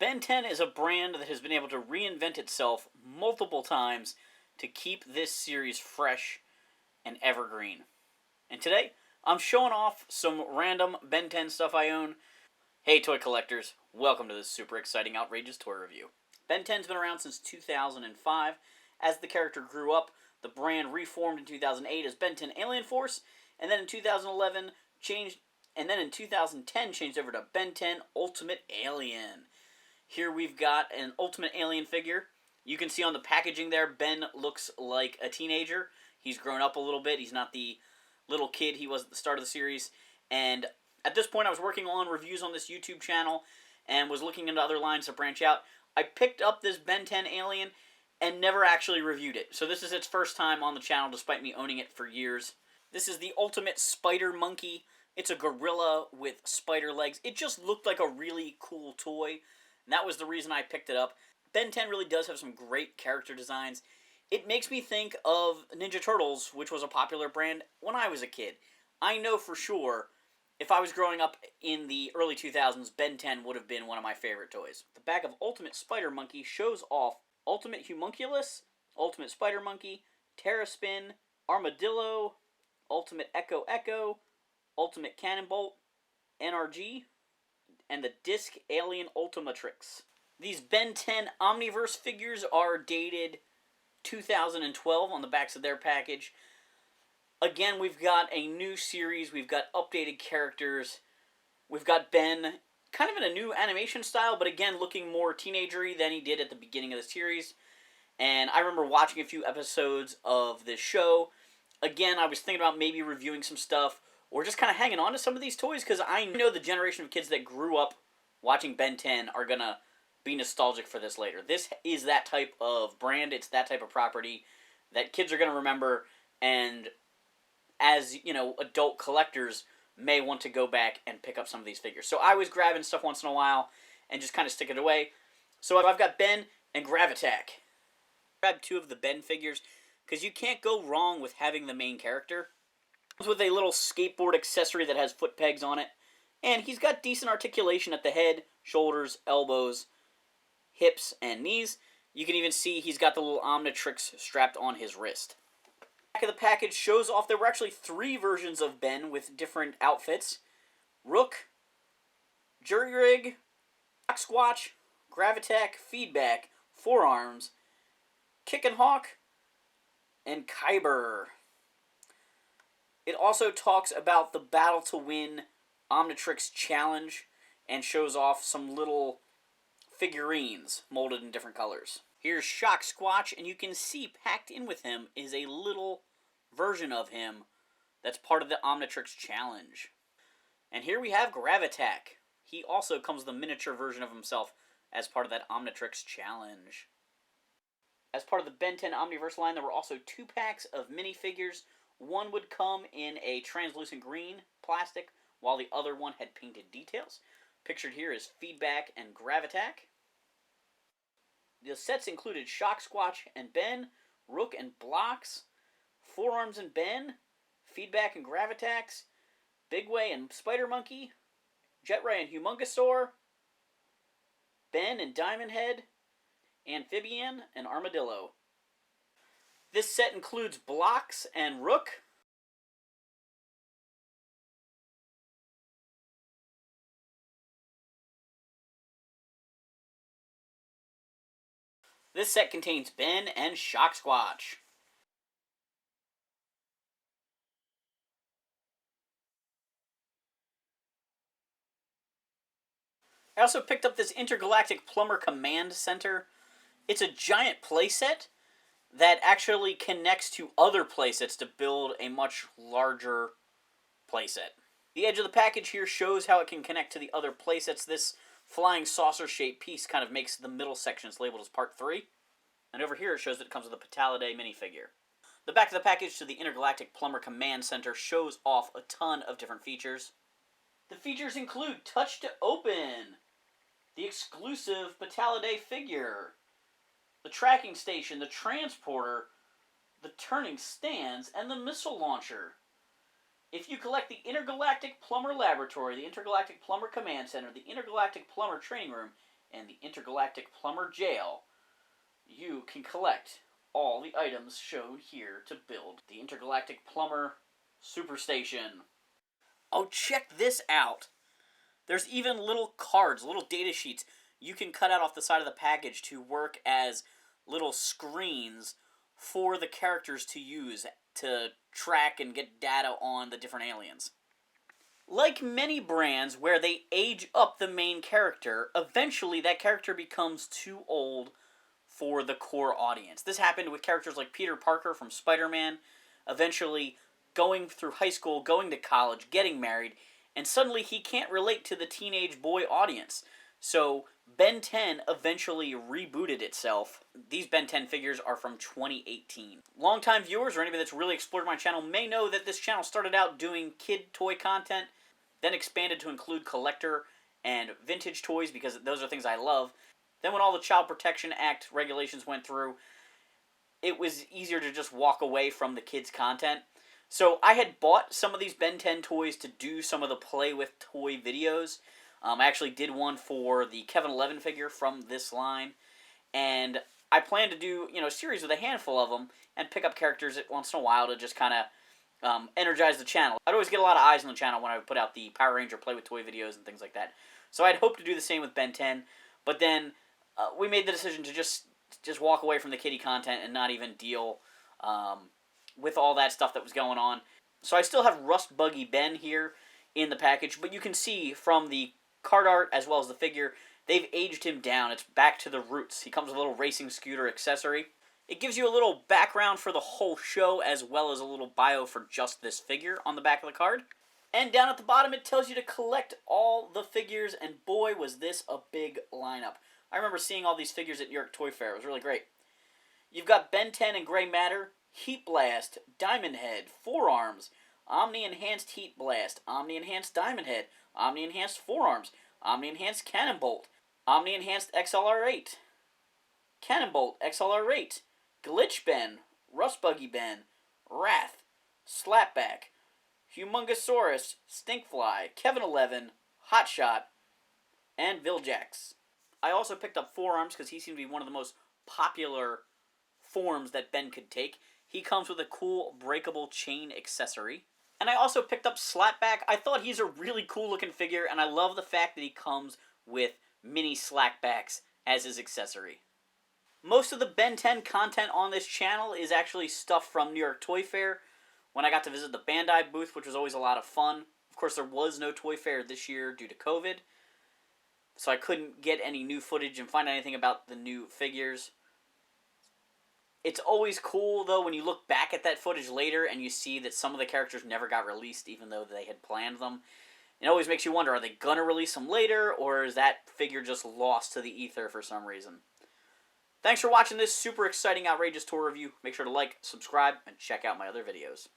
Ben 10 is a brand that has been able to reinvent itself multiple times to keep this series fresh and evergreen. And today, I'm showing off some random Ben 10 stuff I own. Hey toy collectors, welcome to this super exciting, outrageous toy review. Ben 10's been around since 2005. As the character grew up, the brand reformed in 2008 as Ben 10 Alien Force, and then in 2011 changed, and then in 2010 changed over to Ben 10 Ultimate Alien. Here we've got an Ultimate Alien figure. You can see on the packaging there, Ben looks like a teenager. He's grown up a little bit. He's not the little kid he was at the start of the series. And at this point, I was working on reviews on this YouTube channel and was looking into other lines to branch out. I picked up this Ben 10 Alien and never actually reviewed it. So this is its first time on the channel, despite me owning it for years. This is the Ultimate Spider Monkey. It's a gorilla with spider legs. It just looked like a really cool toy, and that was the reason I picked it up. Ben 10 really does have some great character designs. It makes me think of Ninja Turtles, which was a popular brand when I was a kid. I know for sure, if I was growing up in the early 2000s, Ben 10 would have been one of my favorite toys. The back of Ultimate Spider Monkey shows off Ultimate Homunculus, Ultimate Spider Monkey, Terraspin, Armadillo, Ultimate Echo Echo, Ultimate Cannonbolt, NRG, and the Disc Alien Ultimatrix. These Ben 10 Omniverse figures are dated 2012 on the backs of their package. Again, we've got a new series, we've got updated characters, we've got Ben kind of in a new animation style, but again, looking more teenagery than he did at the beginning of the series. And I remember watching a few episodes of this show. Again, I was thinking about maybe reviewing some stuff, or just kind of hanging on to some of these toys, because I know the generation of kids that grew up watching Ben 10 are going to be nostalgic for this later. This is that type of brand, it's that type of property that kids are going to remember, and as, you know, adult collectors may want to go back and pick up some of these figures. So I was grabbing stuff once in a while and just kind of stick it away. So I've got Ben and Gravitack. Grab two of the Ben figures because you can't go wrong with having the main character. Comes with a little skateboard accessory that has foot pegs on it, and he's got decent articulation at the head, shoulders, elbows, hips, and knees. You can even see he's got the little Omnitrix strapped on his wrist. Back of the package shows off there were actually 3 versions of Ben with different outfits. Rook, Jury Rig, Squatch, Gravitack, Feedback, Forearms, Kick and Hawk, and Kyber. It also talks about the Battle to Win Omnitrix Challenge and shows off some little figurines molded in different colors. Here's Shock Squatch, and you can see packed in with him is a little version of him that's part of the Omnitrix Challenge. And here we have Gravitack. He also comes with a miniature version of himself as part of that Omnitrix Challenge. As part of the Ben 10 Omniverse line, there were also 2 packs of minifigures. One would come in a translucent green plastic, while the other one had painted details. Pictured here is Feedback and Gravitack. The sets included Shock Squatch and Ben, Rook and Blocks, Forearms and Ben, Feedback and Gravitax, Bigway and Spider Monkey, Jetray and Humungosaur, Ben and Diamond Head, Amphibian and Armadillo. This set includes Blocks and Rook. This set contains Ben and Shock Squatch. I also picked up this Intergalactic Plumber Command Center. It's a giant playset that actually connects to other playsets to build a much larger playset. The edge of the package here shows how it can connect to the other playsets. This flying saucer-shaped piece kind of makes the middle sections labeled as Part 3. And over here it shows that it comes with a Patalidae minifigure. The back of the package to the Intergalactic Plumber Command Center shows off a ton of different features. The features include Touch to Open, the exclusive Patalidae figure, the tracking station, the transporter, the turning stands, and the missile launcher. If you collect the Intergalactic Plumber Laboratory, the Intergalactic Plumber Command Center, the Intergalactic Plumber Training Room, in the Intergalactic Plumber jail, you can collect all the items shown here to build the Intergalactic Plumber Superstation. Oh, check this out! There's even little cards, little data sheets you can cut out off the side of the package to work as little screens for the characters to use to track and get data on the different aliens. Like many brands where they age up the main character, eventually that character becomes too old for the core audience. This happened with characters like Peter Parker from Spider-Man, eventually going through high school, going to college, getting married, and suddenly he can't relate to the teenage boy audience. So Ben 10 eventually rebooted itself. These Ben 10 figures are from 2018. Longtime viewers or anybody that's really explored my channel may know that this channel started out doing kid toy content, then expanded to include collector and vintage toys because those are things I love. Then when all the Child Protection Act regulations went through, it was easier to just walk away from the kids' content. So I had bought some of these Ben 10 toys to do some of the play with toy videos. I actually did one for the Kevin 11 figure from this line. And I plan to do, a series with a handful of them and pick up characters once in a while to just kind of energize the channel. I'd always get a lot of eyes on the channel when I would put out the Power Ranger play with toy videos and things like that. So I'd hoped to do the same with Ben 10, but then we made the decision to just walk away from the kiddie content and not even deal with all that stuff that was going on. So I still have Rust Buggy Ben here in the package, but you can see from the card art as well as the figure, they've aged him down. It's back to the roots. He comes with a little racing scooter accessory. It gives you a little background for the whole show as well as a little bio for just this figure on the back of the card. And down at the bottom it tells you to collect all the figures, and boy was this a big lineup. I remember seeing all these figures at New York Toy Fair. It was really great. You've got Ben 10 and Gray Matter, Heat Blast, Diamond Head, Forearms, Omni Enhanced Heat Blast, Omni Enhanced Diamond Head, Omni Enhanced Forearms, Omni Enhanced Cannon Bolt, Omni Enhanced XLR8, Cannon Bolt XLR8, Glitch Ben, Rust Buggy Ben, Wrath, Slapback, Humongosaurus, Stinkfly, Kevin 11, Hotshot, and Viljax. I also picked up Forearms because he seemed to be one of the most popular forms that Ben could take. He comes with a cool breakable chain accessory. And I also picked up Slapback. I thought he's a really cool looking figure, and I love the fact that he comes with mini slackbacks as his accessory. Most of the Ben 10 content on this channel is actually stuff from New York Toy Fair, when I got to visit the Bandai booth, which was always a lot of fun. Of course, there was no Toy Fair this year due to COVID, so I couldn't get any new footage and find anything about the new figures. It's always cool, though, when you look back at that footage later and you see that some of the characters never got released, even though they had planned them. It always makes you wonder, are they going to release them later, or is that figure just lost to the ether for some reason? Thanks for watching this super exciting, outrageous tour review. Make sure to like, subscribe, and check out my other videos.